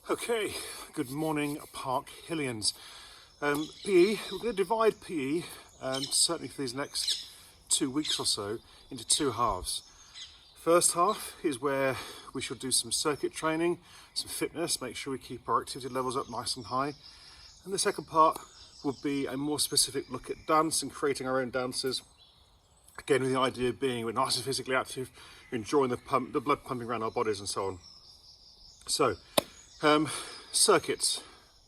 Okay, good morning Park Hillians. PE, we're going to divide PE, and certainly for these next 2 weeks or so, into two halves. First half is where we shall do some circuit training, some fitness, make sure we keep our activity levels up nice and high. And the second part will be a more specific look at dance and creating our own dances. Again, with the idea being we're nice and physically active, enjoying the blood pumping around our bodies and so on. So, circuits,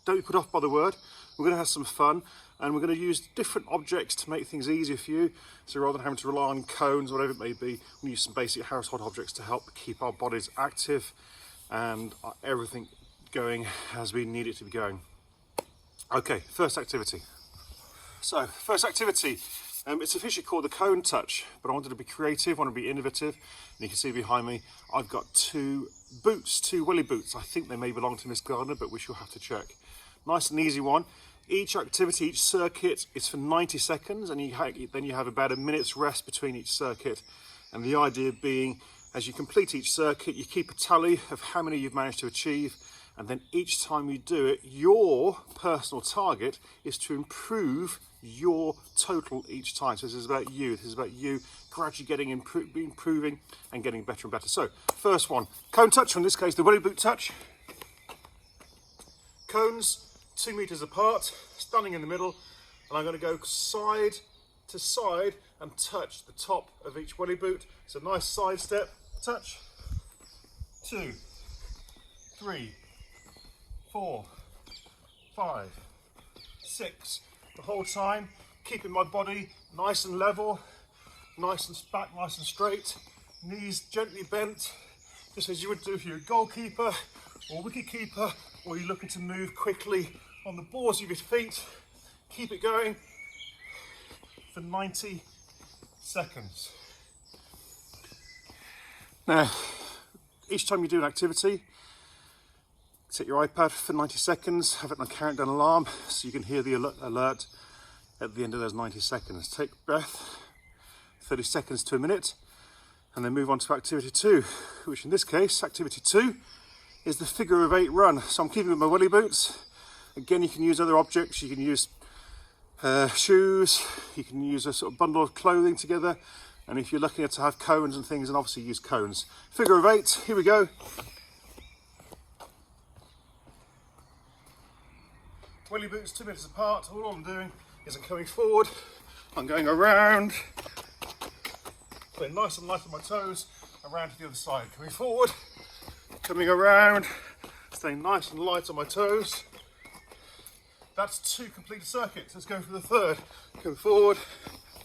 don't be put off by the word. We're going to have some fun and we're going to use different objects to make things easier for you. So rather than having to rely on cones, whatever it may be, we use some basic household objects to help keep our bodies active and everything going as we need it to be going. Okay, first activity. So, first activity, it's officially called the cone touch, but I wanted to be creative, I want to be innovative. And you can see behind me, I've got two welly boots. I think they may belong to Miss Gardner, but we shall have to check. Nice and easy one. Each activity, each circuit is for 90 seconds, and then you have about a minute's rest between each circuit. And the idea being, as you complete each circuit, you keep a tally of how many you've managed to achieve, and then each time you do it, your personal target is to improve your total each time. So this is about you. This is about you gradually improving and getting better and better. So first one, cone touch, or in this case the welly boot touch. Cones 2 meters apart, standing in the middle, and I'm going to go side to side and touch the top of each welly boot. It's a nice side step touch. 2, 3, 4, 5, 6. The whole time, keeping my body nice and level, nice and back, nice and straight, knees gently bent, just as you would do if you're a goalkeeper or wicket-keeper, or you're looking to move quickly on the balls of your feet. Keep it going for 90 seconds. Now, each time you do an activity, set your iPad for 90 seconds, have it on a countdown alarm so you can hear the alert at the end of those 90 seconds. Take a breath, 30 seconds to a minute, and then move on to activity 2, which in this case, activity 2, is the figure of 8 run. So I'm keeping with my welly boots. Again, you can use other objects, you can use shoes, you can use a sort of bundle of clothing together, and if you're lucky to have cones and things, then obviously use cones. Figure of 8, here we go. Welly boots 2 meters apart. All I'm doing is I'm coming forward, I'm going around, putting nice and light on my toes, around to the other side. Coming forward, coming around, staying nice and light on my toes. That's 2 completed circuits. Let's go for the third. Come forward,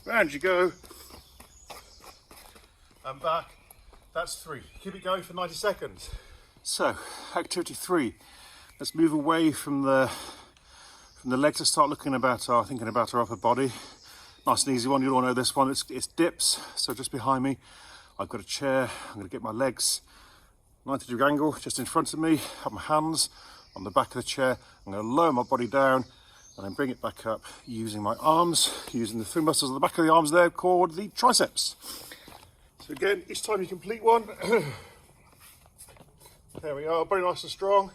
round you go, and back. That's 3. Keep it going for 90 seconds. So, activity 3. Let's move away from the legs to start thinking about our upper body. Nice and easy one. You all know this one. It's dips. So just behind me, I've got a chair. I'm going to get my legs 90-degree angle just in front of me. Have my hands on the back of the chair. I'm going to lower my body down and then bring it back up using my arms, using the three muscles at the back of the arms there called the triceps. So again, each time you complete one, there we are, very nice and strong.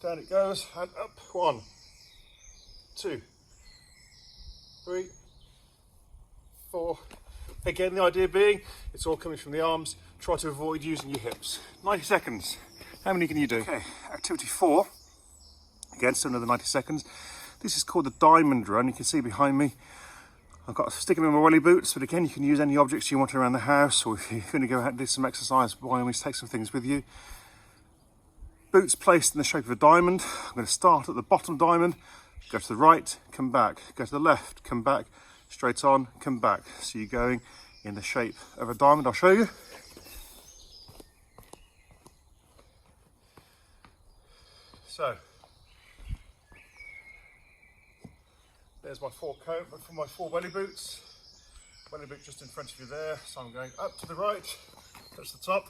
Down it goes and up. 1, 2, 3, 4. Again, the idea being it's all coming from the arms. Try to avoid using your hips. 90 seconds. How many can you do? Okay, activity 4. Again, still another 90 seconds. This is called the diamond run. You can see behind me, I've got sticking in my welly boots, but again, you can use any objects you want around the house, or if you're going to go out and do some exercise, by all means, take some things with you. Boots placed in the shape of a diamond. I'm going to start at the bottom diamond, go to the right, come back, go to the left, come back, straight on, come back. So you're going in the shape of a diamond. I'll show you. So, there's my 4 welly boots. Welly boot just in front of you there. So I'm going up to the right, touch the top,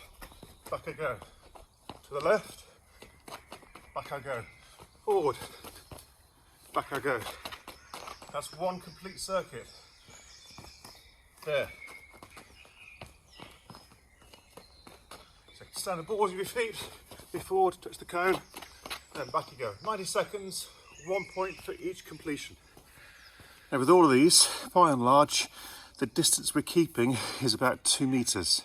back I go. To the left, back I go. Forward, back I go. That's 1 complete circuit. There. So stand the balls of your feet, be forward, touch the cone, Then back you go. 90 seconds, 1 point for each completion. Now with all of these, by and large, the distance we're keeping is about 2 meters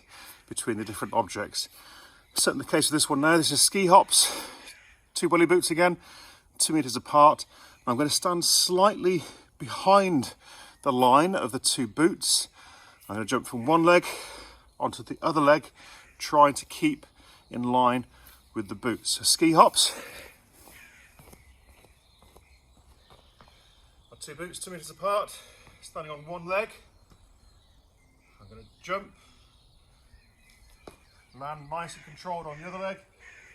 between the different objects. Certainly the case with this one now. This is ski hops, 2 welly boots again, 2 meters apart. And I'm going to stand slightly behind the line of the 2 boots. I'm going to jump from one leg onto the other leg, trying to keep in line with the boots. So ski hops. 2 boots, 2 meters apart, standing on one leg. I'm going to jump, land nice and controlled on the other leg,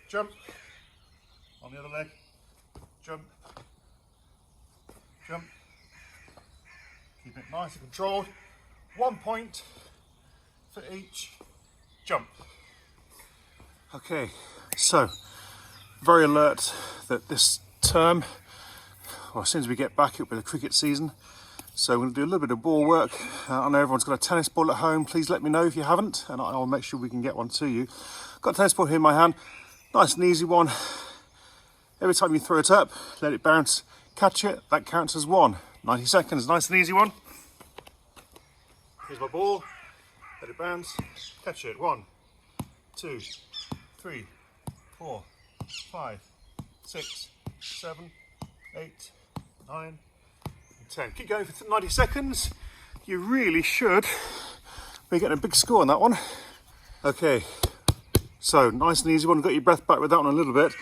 jump, on the other leg, jump, jump. Keep it nice and controlled. 1 point for each jump. Okay, so very alert that this term, well, as soon as we get back, it'll be the cricket season. So we're going to do a little bit of ball work. I know everyone's got a tennis ball at home. Please let me know if you haven't, and I'll make sure we can get one to you. Got a tennis ball here in my hand. Nice and easy one. Every time you throw it up, let it bounce, catch it. That counts as 1. 90 seconds, nice and easy one. Here's my ball. Let it bounce, catch it. 1, 2, 3, 4, 5, 6, 7, 8, 9, and 10. Keep going for 90 seconds. You really should be getting a big score on that one. Okay, so nice and easy one. Got your breath back with that one a little bit.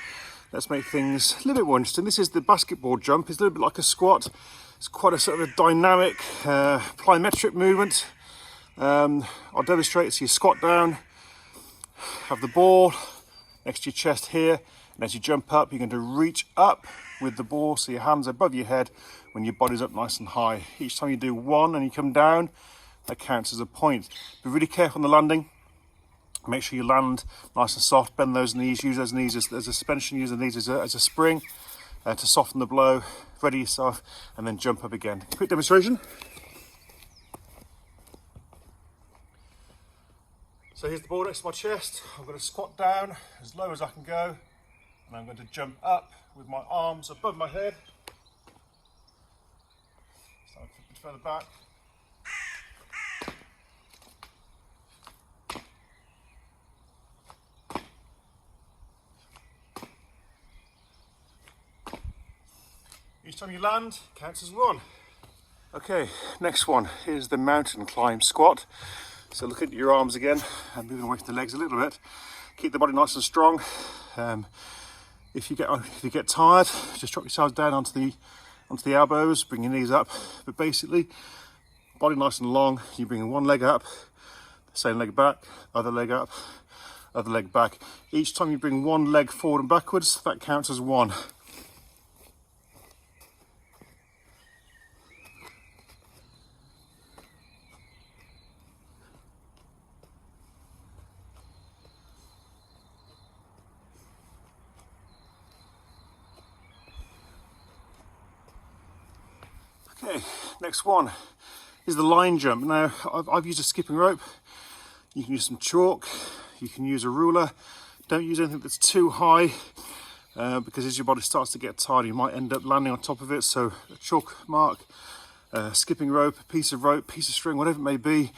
Let's make things a little bit more interesting. This is the basketball jump. It's a little bit like a squat. It's quite a sort of a dynamic plyometric movement. I'll demonstrate. So you squat down, have the ball next to your chest here, and as you jump up, you're going to reach up with the ball so your hands are above your head when your body's up nice and high. Each time you do 1 and you come down, that counts as a point. Be really careful on the landing. Make sure you land nice and soft, bend those knees, use those knees as a suspension, use the knees as a spring to soften the blow. Ready yourself and then jump up again. Quick demonstration. So here's the ball next to my chest. I'm going to squat down as low as I can go, and I'm going to jump up with my arms above my head. Stand a bit further back. Each time you land, counts as 1. Okay, next one is the mountain climb squat. So look at your arms again and moving away from the legs a little bit. Keep the body nice and strong. If you get tired, just drop yourselves down onto the elbows, bring your knees up. But basically, body nice and long. You bring one leg up, same leg back, other leg up, other leg back. Each time you bring one leg forward and backwards, that counts as 1. Okay, next one is the line jump. Now, I've used a skipping rope. You can use some chalk, you can use a ruler. Don't use anything that's too high because as your body starts to get tired, you might end up landing on top of it. So a chalk mark, skipping rope, a piece of rope, piece of string, whatever it may be.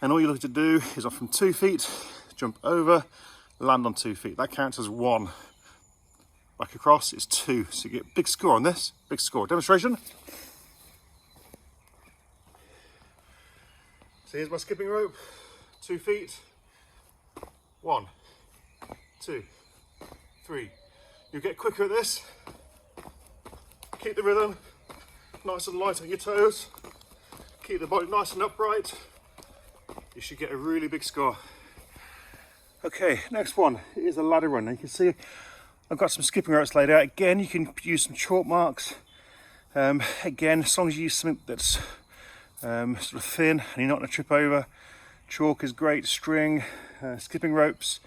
And all you're looking to do is off from 2 feet, jump over, land on 2 feet. That counts as 1. Back across is 2. So you get a big score on this, big score. Demonstration. So here's my skipping rope, 2 feet, 1, 2, 3. You get quicker at this, keep the rhythm, nice and light on your toes, keep the body nice and upright, you should get a really big score. Okay, next one is a ladder run. Now you can see I've got some skipping ropes laid out. Again, you can use some chalk marks. Again, as long as you use something that's sort of thin and you're not going to trip over. Chalk is great, string, skipping ropes,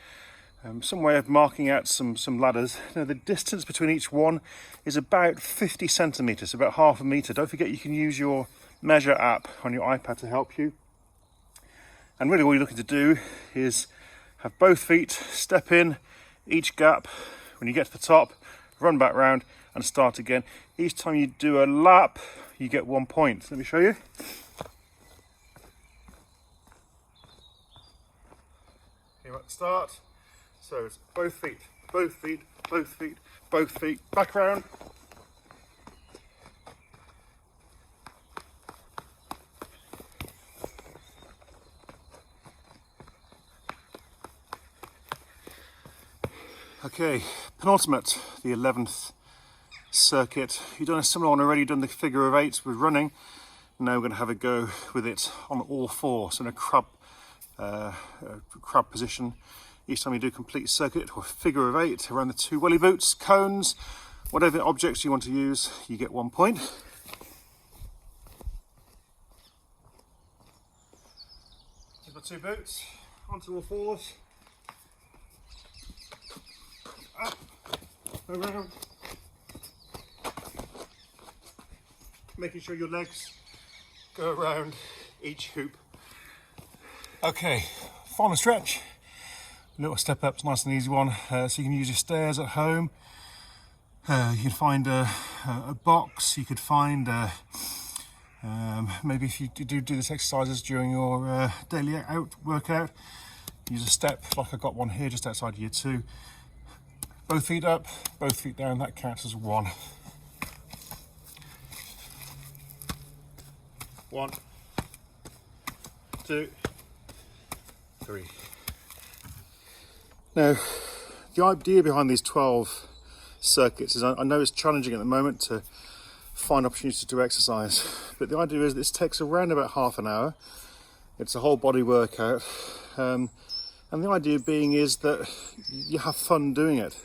some way of marking out some ladders. Now the distance between each one is about 50 centimetres, about half a metre. Don't forget you can use your Measure app on your iPad to help you. And really all you're looking to do is have both feet step in each gap. When you get to the top, run back round and start again. Each time you do a lap, you get 1 point. Let me show you. Here at the start. So it's both feet, both feet, both feet, both feet, back round. Okay, penultimate, the 11th circuit. You've done a similar one already, done the figure of 8 with running. Now we're going to have a go with it on all four, so in a crab position. Each time you do a complete circuit or figure of 8 around the 2 welly boots, cones, whatever objects you want to use, you get 1 point. You've got 2 boots, onto all fours. Up, around, making sure your legs go around each hoop. Okay, final stretch. Little step up's nice and easy one, so you can use your stairs at home. You can find a box, you could find maybe if you do this exercises during your daily workout, use a step like I've got one here just outside year 2. Both feet up, both feet down, that counts as 1. 1, 2, 3. Now, the idea behind these 12 circuits is I know it's challenging at the moment to find opportunities to do exercise, but the idea is this takes around about half an hour. It's a whole body workout, and the idea being is that you have fun doing it.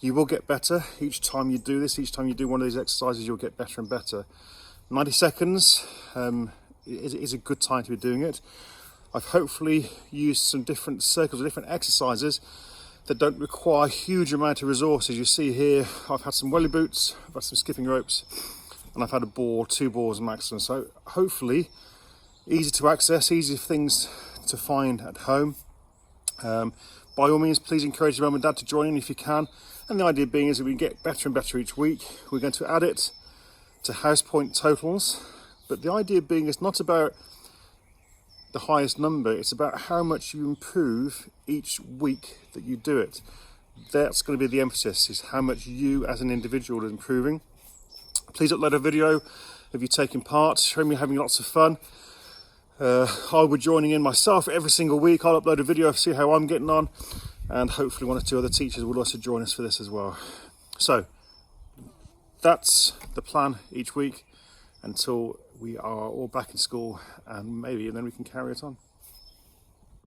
You will get better each time you do this. Each time you do one of these exercises, you'll get better and better. 90 seconds is a good time to be doing it. I've hopefully used some different circles, different exercises that don't require a huge amount of resources. You see here, I've had some welly boots, I've had some skipping ropes, and I've had a ball, 2 balls maximum. So hopefully easy to access, easy things to find at home. By all means, please encourage your mum and dad to join in if you can. And the idea being is that we get better and better each week. We're going to add it to house point totals. But the idea being is not about the highest number, it's about how much you improve each week that you do it. That's going to be the emphasis, is how much you as an individual are improving. Please upload a video of you taking part, show me having lots of fun. I'll be joining in myself every single week. I'll upload a video, see how I'm getting on, and hopefully 1 or 2 other teachers will also join us for this as well. So that's the plan each week until we are all back in school, and then we can carry it on.